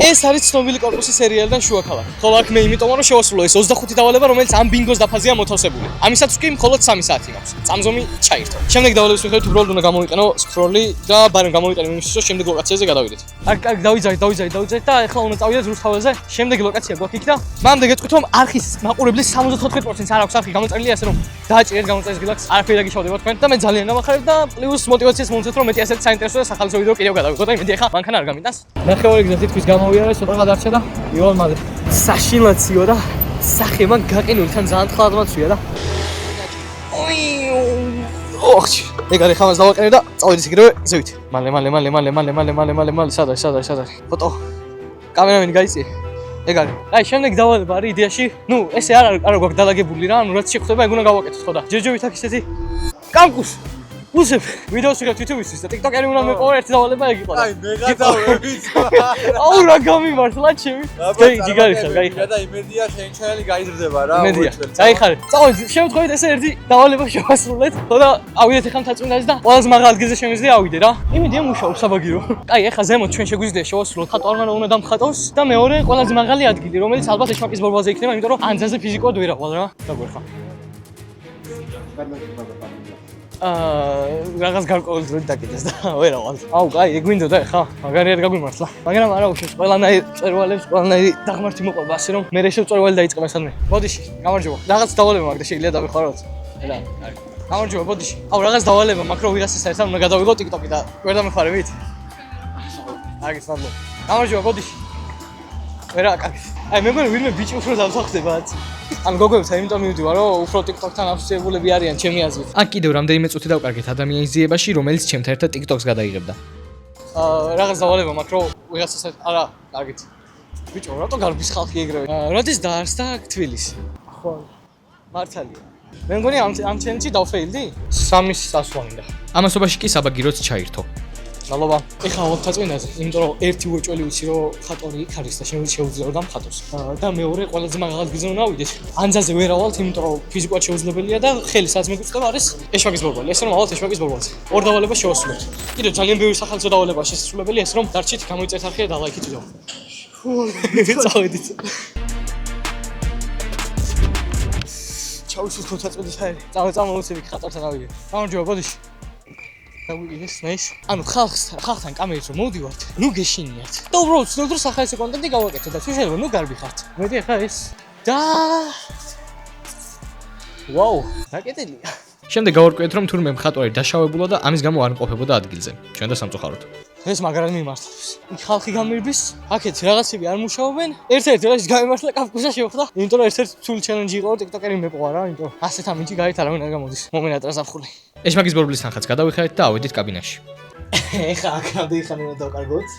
ეს არის ცნობილი კორპუსის სერიალიდან შუა ქალაქი. ხოლო აქ მე იმიტომ რომ შევასრულო ეს 25 დავალება, რომელიც ამ ბინგოს დაფაზეა მოთავსებული. ამისაც კი მხოლოდ 3 საათი მაქვს. წამზომი ჩაირთო. შემდეგ დავალების მიხედვით უბრალოდ უნდა გამოვიყენო სკროლი და ბარემ გამოვიყენე იმისთვის, რომ შემდეგ ლოკაციაზე გადავიდეთ. კარგი, დავიძარით და ეხლა უნდა წავიდეთ რუსთაველზე. შემდეგი ლოკაცია გვაქვს იქ და მანამდე გეტყვით რომ არხის მაყურებლის 74%-ს არ აქვს არხი გამოწერილი, ასე რომ დააჭირეთ გამოწერის გილაკს. არაფერი დაგიშავდება თქვენ და მე ძალიან დამახარებ და პლუს მოტივაციას მომცეთ რომ მეტი ასეთ საინტერესო და სახალხო ვიდეო კიდევ გადავიღოთ და იმედი ახლა მანქანა არ გამიტანს. ნახევარი გზა თითქმის გამოვიარე, ცოტა დარჩა და ივალ მალე. საშინლაციო და სახე მან გაყინული თან ძალიან თხლადმაცვია და ოხ ეგ არის ხამას დავაყენე და წავედი იგივე ზევით. მალე სადაც ფოტო კამერამენი გაიწიე. ეგ არის. აი შემდეგ დავალება არის იდეაში. ნუ ესე არ გვაქვს დალაგებული რა, ანუ რაც შეხვდება ეგ უნდა გავაკეთოთ ხო და ჯერჯერობით აქ ისეთი კამკუს უსებ ვიდეოს ვიღებ YouTube-ისთვის და TikTok-ერი უნდა მეყოლა ერთი დავალება ეგ იყო. აი მე გადავებით. აუ რა გამიმართლა ჩემი. ჯიგარი ხარ, გაიხარ. და იმედია შენ ჩანელი გაიზრდება რა. გაიხარ. წავედი, შევთხოვეთ ესე ერთი დავალება შევასრულეთ. ხო და ავიდეთ ახლა მთაწმინდაზე და ყველაზე მაღალ ადგილზე შემიძლია ავიდე რა. იმედია მუშაობს საბაგირო. აი ახლა ზემოთ ჩვენ შეგვიძლია შევასრულოთ ხატვა, მაგრამ უნდა დამხატოს და მეორე ყველაზე მაღალი ადგილი, რომელიც ალბათ ეშმაკის ბორბალზე იქნება, იმიტომ რომ ანძაზე ფიზიკურად ვერ ავალ რა. დაგვერხა. რაღაც გარკვეული დროით დაკიდეს და ვერ ავალ. აუ, კაი, ეგ გვინდოდა ხა? მაგარი არ გაგვიმართლა. მაგრამ არა უშავს, ყველანაირ წერვალებს, ყველანაირი დაღმართი მოყვება, ასე რომ მე რეშევ წერვალი დაიწყება სადმე. ბოდიში, გამარჯობა. რაღაც დავალება მაქვს და შეიძლება დავიხარო. რა, კარგი. გამარჯობა, ბოდიში. აუ, რაღაც დავალება მაქვს, რომ ვიღაცას საერთოდ უნდა გადავიღო TikTok-ი და ვერ დამეხარებით. კარგი, სანდო. გამარჯობა, ბოდიში. ვერა, კარგი. აი, მე მგონი ვინმე ბიჭი უფრო დავსახდებათ. ან გოგოებთან იმიტომ მივდივარ, რომ უფრო TikTok-თან ასოციებულები არიან ჩემი აზრით. აქ კიდევ რამდენიმე წუთი დავკარგეთ ადამიანის ძიებაში, რომელიც ჩემთან ერთად TikTok-ს გადაიღებდა. რაღაც დავალება მაქვს, რომ ვიღაცას არა, კარგით. ბიჭო, რატო გარბის ხალხი ეგრევე? როდის დაარსდა თბილისი? ხო, მართალია. მე მგონი ამ ჩენჩი დავფეილდი? 3 სასვანდა. ამასობაში კი საბაგიროც ჩაირთო. მადლობა. ეხლა ვთაწმინდაზე, იმიტომ რომ ერთი უეჭველი ვიცი რომ ხატორი იქ არის და შეუძლია რომ დამხატოს. და მეორე ყველაზე მაღალ ადგილზე უნდა ავიდეთ. ანძაზე ვერ ავალთ, იმიტომ რომ ფიზიკურად შეუძლებელია და ხელი სადაც მეგუწდება არის ეშმაკის ბორბალი. ესე რომ ავალთ ეშმაკის ბორბალზე. ორ დავალებას შევასრულოთ. კიდევ ძალიან ბევრი სახალხო დავალება შესაძლებელია, ესე რომ დარჩით გამოიწერთ არხი და ლაიქით ვიდეო. წავედით. ჩაუშოთ ვთაწმინდეს ჰაერი. წამოვუცები ხატორთან ავიდეთ. გამარჯობა, ბოდიში. დავიგეს ნაის. ანუ ხალხთან კამერით რომ მოვდივართ, ნუ გეშინიათ. და უბრალოდ ცნობილ სახაისე კონტენტი გავაკეთოთ და თუ შეიძლება ნუ გარბი ხართ. მედი ახლა ეს და ვაუ, დაკეტილია. შემდეგ გავარკვიეთ რომ თურმე მხატვარი დაშავებულა და ამის გამო არ იმყოფებოდა ადგილზე. ჩვენ და სამწუხაროდ. ეს მაგრად მიმართავს. იქ ხალხი გამირბის, აქეთ რაღაცები არ მუშაობენ. ერთ-ერთი რაში გამიმართლა კაფკუსა შევხვდა. იმიტომ რომ ერთ-ერთი ცული ჩელენჯი იყო, TikTok-ერი მეყვა რა, იმიტომ ასეთ ამინჩი გაით არავინ არ გამოდის. მომენატრა ზაფხული. ეშმაკის ბორბლის თანხაც გადავიხარეთ და ავედით კაბინაში. ეხა აქამდე იხანი უნდა დავკარგოთ.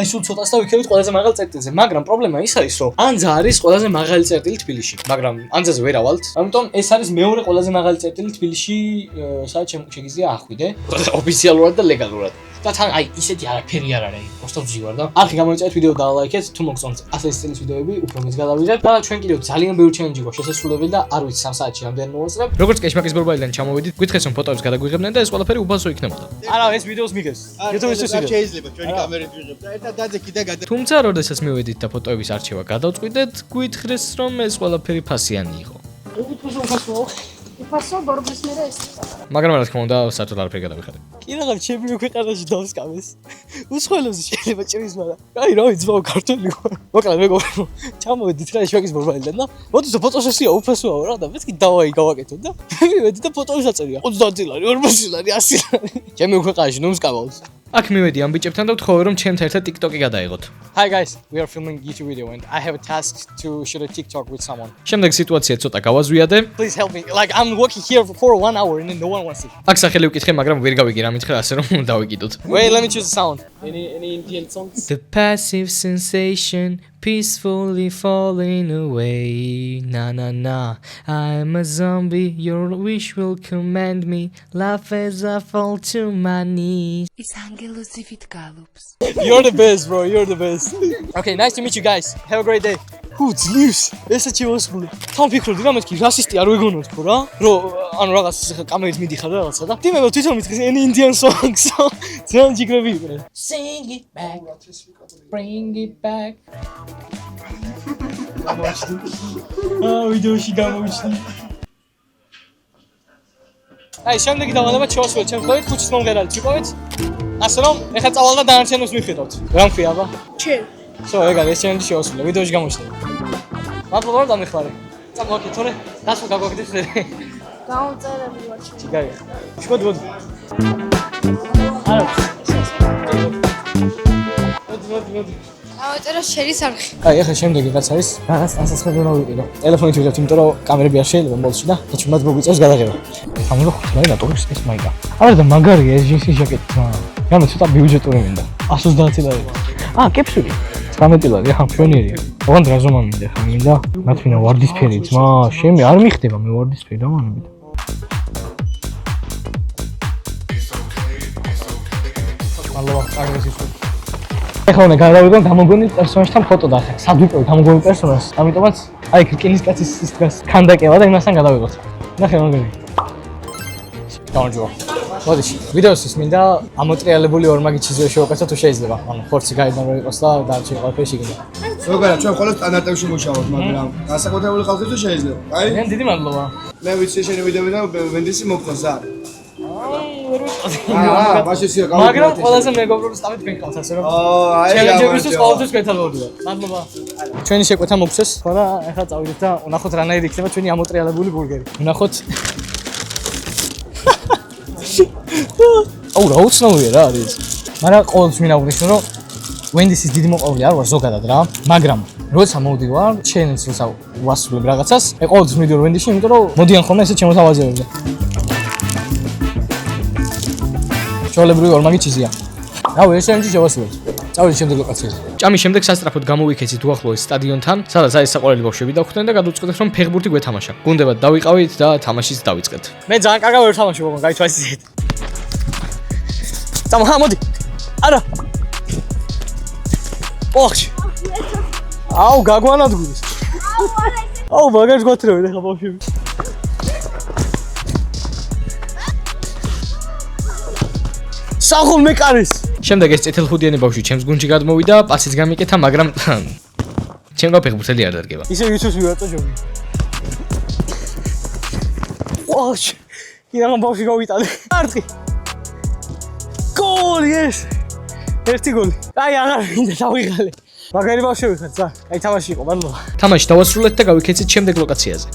აი სულ ცოტას დავიქცევით ყველაზე მაღალ წერტილზე, მაგრამ პრობლემა ის არის, რომ ანძა არის ყველაზე მაღალი წერტილი თბილისში, მაგრამ ანძაზე ვერ ავალთ. ამიტომ ეს არის მეორე ყველაზე მაღალი წერტილი თბილისში, სადაც შეგიძლია ახვიდე, ოფიციალურად და ლეგალურად. და თან აი ისეთი არაფერი არ არის, просто ვживარ და არხი გამოიწერეთ ვიდეო და ლაიქეთ, თუ მოგწონთ ასეთი სტილის ვიდეოები, უფრო მეც გადავიდეთ და ჩვენ კიდევ ძალიან ბევრი ჩელენჯი გვაქვს შესაძლებელი და არ ვიცი 3 საათში რამდენი მოვასწრებ. როგორც კი ეშმაკის ბორბალიდან ჩამოვედით, გითხეს რომ ფოტოებს გადაგვიღებდნენ და ეს ყველაფერი უფასო იქნებოდა. არა, ეს ვიდეოს მიგებს. YouTube-ისთვის შეიძლება ჩვენი კამერით ვიღებ და ერთად დაძეკი და გადა. თუმცა როდესაც მივედით და ფოტოების არჩევა გადავწყვიტეთ, გითხრეს რომ ეს ყველაფერი ფასიანი იყო. უფასო ბორბლის მერე ეს. მაგრამ რა თქმა უნდა, საერთოდ არაფერი გადავიხადე. კი რაღაც ჩემი ქვეყანაში დავსკამეს. უსხველოზე შეიძლება ჭრის, მაგრამ აი რა ვიცი, ბაო ქართული ვარ. მოკლედ მეგობრებო, ჩამოვედით რა ეშმაკის ბორბალიდან და მოდი ფოტოსესია უფასოა რა და მეთქი დავაი გავაკეთოთ და მივედი და ფოტოები საწერია. 30 ლარი, 40 ლარი, 100 ლარი. ჩემი ქვეყანაში ნუ მსკავავს. აქ მივედი ამ ბიჭებთან და ვთხოვე რომ ჩემთან ერთად TikTok-ი გადაიღოთ. Hi guys, we are filming YouTube video and I have a task to shoot a TikTok with someone. შემდეგ სიტუაცია ცოტა გავაზვიადე. Please help me. Like I'm working here for 1 hour and no one wants it. აქ სახელი ვკითხე, მაგრამ ვერ გავიგე რა მითხრა, ასე რომ დავიკიდოთ. Wait, let me choose a sound. Any Indian songs? The passive sensation peacefully falling away. Na na na. I'm a zombie. Your wish will command me. Laugh as I fall to my knees. It's Angelus if it gallops. You're the best, bro. You're the best. Okay, nice to meet you guys. Have a great day. ძლივს ესეც შევასრულე. თან ფიქრობდი რა მეთქი რასისტი არ ვეგონოთ ხო რა? რომ ანუ რაღაც კამერით მიდიხარ რაღაცა და დიმება თვითონ მითხრეს any Indian songs. ძალიან ჯიგრები იყვნენ. Sing it back. Bring it back. ვიდეოში გამოვიჩნდი. აი, შემდეგი დავალება ჩავასრულეთ ჩემს ხოით ქუჩის მომღერალი ჩიპოვით. ასე რომ, ეხლა წავალ და დანარჩენებს მივხედავთ. რა მქვია აბა? Chill. So, ეგ არის ჩემი შევასრულე, ვიდეოში გამოჩნდა. მადლობა რომ დამეხმარე. წამოაკეთორე, დასვა გაგვაკეთებს მე. გაუწერები ვარ. ჩიგაია. შევდივოდი. არა. მოდი. დავაწერა შერის არხი. აი, ეხლა შემდეგი რაც არის, რაღაც ასასხები უნდა ვიყიდო. ტელეფონით ვიღებთ, იმიტომ რომ კამერები არ შეიძლება მოლში და ეჩუნად მოგვიწევს გადაღება. ამიტომ ხუთმე დატოვებს ეს მაიკა. არა და მაგარია ეს ჯინსის ჟაკეტი. გამო ცოტა ბიუჯეტური მინდა. 130 ლარი. კეფსური. 19 ლარი, ახლა მშვენიერია. ოღონდ რაზომა მინდა ხა მინდა? მათვინა ვარდისფერი ძმა, შემე არ მიხდება მე ვარდისფერი დამანებით. მადლობა, კარგია. ეხლა უნდა გადავიღოთ გამოგონილ პერსონაჟთან ფოტო და ახლა სად ვიპოვოთ გამოგონილ პერსონაჟს. ამიტომაც აი რკინის კაცის ის დგას ქანდაკევა და იმასთან გადავიღოთ. ნახე მაგარი. გამარჯობა. მოდიში. ვიდეოსთვის მინდა ამოტრიალებული ორმაგი ჩიზვე შევაკეთო თუ შეიძლება. ანუ ხორცი გაიდან რო იყოს და დარჩი ყველაფერი შეგინდა. ზოგადად ჩვენ მხოლოდ სტანდარტებში მუშაობთ, მაგრამ განსაკუთრებული ხალხისთვის შეიძლება. აი, ძალიან დიდი მადლობა. მე ვიცი შენი ვიდეოები და ვენდისი მოგწონს რა. მაშინ მაგრამ ყველაზე მეგობრობის სტავით გენყავს ასე რომ აი ჩელენჯებისთვის ყოველთვის გეთალბოდია. მადლობა. ჩვენი შეკვეთა მოგწეს, ხო და ახლა წავიდეთ და ვნახოთ რანაირი იქნება ჩვენი ამოტრიალებული ბურგერი. ვნახოთ. აუ რა უცნაურია რა არის. მაგრამ ყოველთვის მინდა ვღნიშნო რომ ვენდისის დიდი მოყოლი არ ვარ ზოგადად რა, მაგრამ როცა მოვდივარ, ჩელენჯს როცა ვასრულებ რაღაცას, მე ყოველთვის მივდივარ ვენდისში, იმიტომ რომ მოდიან ხოლმე ესე შემოთავაზებებზე. ჩოლებრივი ორმაგი ჩიზია. რავი, ეს ჩელენჯი შევასრულეთ. წავიდეთ შემდეგ ლოკაციაზე. ჭამის შემდეგ სასწრაფოდ გამოვიქეცით უახლოეს სტადიონთან, სადაც არის საყვარელი ბავშვები დავხვდნენ და გადავწყვეტეთ რომ ფეხბურთი გვეთამაშა. გუნდებად დავიყავით და თამაშიც დავიწყეთ. მე ძალიან კარგად ვერ თამაშობ, მაგრამ გაითვალისწინეთ. წამოჰა, მოდი. არა. ოხ. აუ, გაგვანადგურეს. აუ, მაგას გვათრევენ ახლა ბავშვები. საღოლ მეკარის. შემდეგ ეს წითელხუდიანი ბავშვი ჩემს გუნდში გადმოვიდა, პასიც გამიკეთა, მაგრამ ჩემ გაფეხბურთელი არ დარგება. ისე YouTube-ს ვიუატო ჯობი. ოშ. ირაღან ბავშვი გავიტანე. არტი. გოლი ეს. ერთი გოლი. აი აღარ მინდა დავიღალე. მაგარი ბავშვები ხართ, ზა. აი თამაში იყო, მადლობა. თამაში დავასრულეთ და გავიქეცით შემდეგ ლოკაციაზე.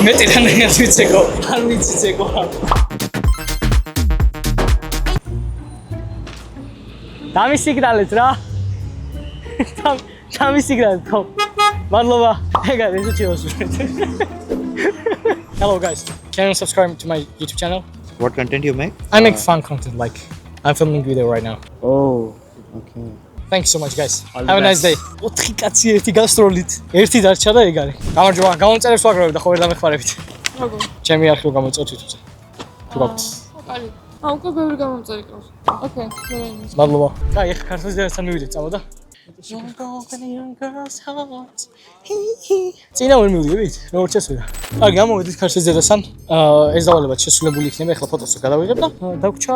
მეტი რანაირად ვიცეკო, არ ვიციცეკო. დამისიგნალეთ რა. დამისიგნალეთ ხო. მადლობა. ეგ არის ეს ჩიოსურეთ. Hello guys, can you subscribe to my YouTube channel? What content you make? I make fun content like I'm filming video right now. Oh, okay. Thanks so much guys. Have a nice day. 4 კაცი ერთი გასტროლით. ერთი დარჩა და ეგ არის. გამარჯობა. გამომწერებს ვაგროვებ და ხო ვერ დამეხმარებით. როგორ? ჩემი არხი რო გამოწევთ თვითონ. თუ გაქვს. კალი. უკვე ბევრი გამომწერი ყავს. Okay, very nice. მადლობა. აი, ეხა ქართლის დერასთან მივიდეთ, წამოდა. წინა ვერ მივიდებით, როგორც შესვიდა. აი, გამოვიდით ქართლის დერასთან. ეს დავალება შესრულებული იქნება, ეხლა ფოტოს გადავიღებ და დაგვრჩა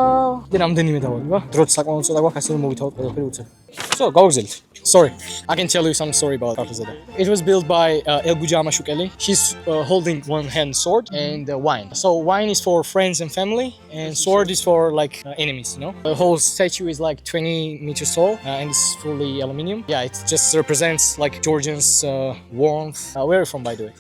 რამდენიმე დავალება. დროც საკმაოდ ცოტა გვაქვს, ასე რომ მოვითავოთ ყველაფერი უცებ. So, გავაგზავნით. Sorry, I can tell you some story about Kartli Zeda. It was built by Elguja Amashukeli. She's holding one hand sword and wine. So wine is for friends and family, and sword is for like enemies. You know, the whole statue is like 20 meters tall and it's fully aluminium. Yeah, it just represents like Georgians' warmth. Where are you from, by the way?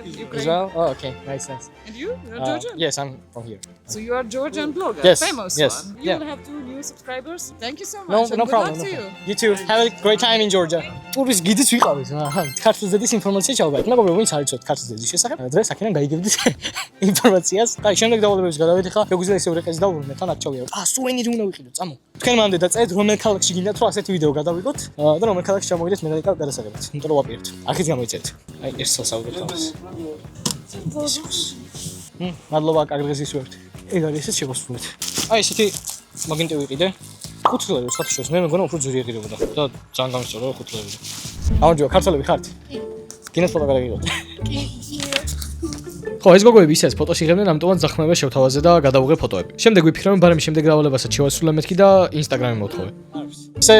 Ukraine. Israel. Oh, okay, nice. And you? You're Georgian? Yes, I'm from here. So you are Georgian blogger, Yes, famous yes, one. You yeah. will have 2 new subscribers. Thank you so much. No, and no good problem. luck No to you. problem. You too. Have a great time in Georgia. Turis gidit ვიყავით. ქართლის ზედის ინფორმაცია ჩავგარეთ. მეგობრებო, ვინც არ იცოთ ქართლის ზედის შესახებ, დღეს აქედან გაიგებდით ინფორმაციას. და შემდეგ დავალებებს გადავიდეთ ხა. შეგვიძლია ისე რეკეს დავუბრუნდეთ, თან არ ჩავიაროთ. სუვენირი უნდა ვიყიდოთ, წამო. თქვენ მანდ დაწერეთ რომელ ქალაქში გინდათ რომ ასეთი ვიდეო გადავიღოთ და რომელ ქალაქში ჩამოვიდეთ მე და იკავ გადასაგებად. იმიტომ რომ ვაპირებთ. აქეთ გამოიწერეთ. აი, ეს სასაუბრო თავს. მადლობა, კარგი დღეს ისვერთ. ეგ არის ესეც შევასრულეთ. აი ესეთი მაგინტი ვიყიდე. 5 ლარი სხვა შორის მე მეგონა უფრო ძვირი ეღირებოდა და ძალიან გამისწორდა 5 ლარი. გამარჯობა, ქართველები ხართ? გინდა ფოტო გადაგიღოთ. ხო, ეს გოგოები ისეც ფოტოს იღებდნენ, ამიტომაც ზახმება შევთავაზე და გადავუღე ფოტოები. შემდეგ ვიფიქრე, ბარემ შემდეგ რავალებასაც შევასრულე მეთქი და Instagram-ი მოვთხოვე. ისე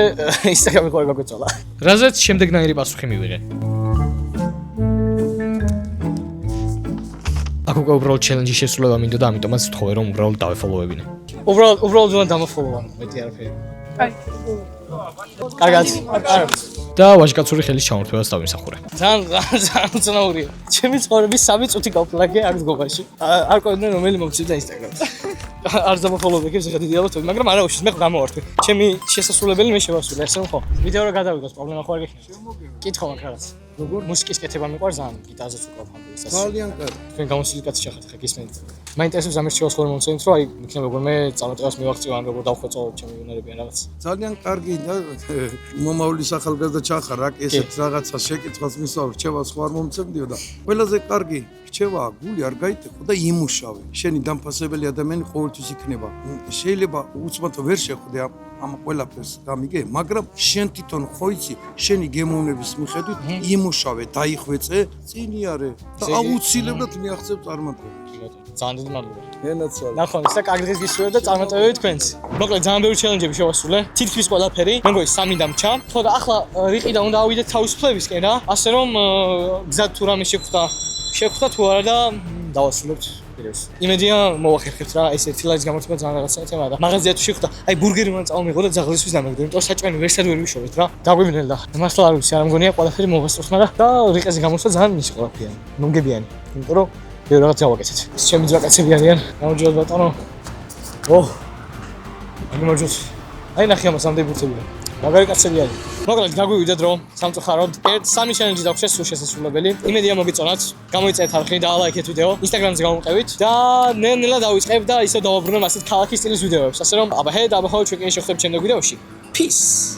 Instagram-ი ყოლა გაგვეწოლა. რაზეც შემდეგნაირი პასუხი მივიღე. აქ უკვე უბრალოდ ჩელენჯის შესრულება მინდო და ამიტომაც ვთხოვე, რომ უბრალოდ დავეფოლოვებინე. უბრალოდ უნდა დამოფოლოვან, მეტი არაფერი. კარგად. და ვაჟკაცური ხელის ჩამორთმევას დავიმსახურე. ძალიან ძნაურია. ჩემი ცხოვრების 3 წუთი გავფლაგე აქ გოგაში. არ ყოდნენ რომელი მომწვიდა Instagram-ს. არ დამოფოლოვებიქებს ეხა დიდი ალბათობით, მაგრამ არა უშის მე გამოვართვი. ჩემი შესასრულებელი მე შევასრულე, ასე რომ ხო. ვიდეო რა გადავიღოს, პრობლემა ხო არ გექნება. კითხო მაგ რაღაც. როგორ მუსიკის კეთება მიყვარს ძალიან, გიტარაზეც უკრავ ფანტაზიას. ძალიან კარგი. თქვენ გამოსილი კაცი შეხეთ ხა გისმენთ. მაინტერესებს ამერჩევას ხოლმე მომწონით, რომ აი იქნება როგორ მე წარმატებას მივაღწევ ან როგორ დავხვეწო ჩემი უნარებიან რაღაც. ძალიან კარგი და მომავლის ახალგაზრდა ჩახარ, აქ ესეთ რაღაცა შეკითხვას მისვავ, რჩევას ხო არ მომწევდიო და ყველაზე კარგი რჩევა გული არ გაიტეხო და იმუშავე. შენი დამფასებელი ადამიანი ყოველთვის იქნება. შეიძლება უცბად ვერ შეხვდე ამ ყველაფერს გამიგე, მაგრამ შენ თვითონ ხო იცი, შენი გემოვნების მიხედვით იმუშავე, დაიხვეწე, წინიარე და აუცილებლად მიაღწევ წარმატებას. ძალიან დიდი მადლობა. ენაცვალე. ნახოთ, და კარგი დღეს გისურვებ და წარმატებები თქვენს. მოკლედ ძალიან ბევრი ჩელენჯები შევასრულე. თითქმის ყველაფერი. მე მგონი 3 დამჭა. ხო და ახლა რიყიდან უნდა ავიდეთ თავისუფლებისკენ რა. ასე რომ გზად თუ რამე შეხვდა თუ არა და დავასრულებთ ვიდეოს. იმედია მოვახერხებთ რა, ეს 1 ლარის გამორთება ძალიან რაღაცა თემაა და მაღაზია თუ შეხვდა, აი ბურგერი უნდა წავმიღო და ძაღლისთვის დამეგდო, იმიტომ რომ საჭმელი ვერსად ვერ ვიშოვეთ რა. დაგვივნელ და მართლა არ ვიცი, არ მგონია ყველაფერი მოვასწროთ, მაგრამ და რიყეზე გამოსვლა ძალიან ნიში ყველაფერი. მომგებიანი. იმიტომ რომ მე რაღაც გავაკეთეთ. ეს ჩემი ძვაკაცები არიან. გამარჯობა ბატონო. ოჰ. გამარჯობა. აი ნახე ამას ამდენი ბურთებია. მაგარი კაცები არის. მოკლედ გაგვივიდეთ რომ სამწუხაროდ 3 ჩელენჯი დაგვშეს სულ შესასრულებელი. იმედია მოგიწონათ. გამოიწერეთ არხი და ლაიქეთ ვიდეო. Instagram-ზე გამოვყევით და ნელ-ნელა დავიწყებ და ისევ დავაბრუნებ ასეთ ქალაქის სტილის ვიდეოებს. ასე რომ აბა ჰედ აბა ხო ჩვენ შეხვდებით შემდეგ ვიდეოში. Peace.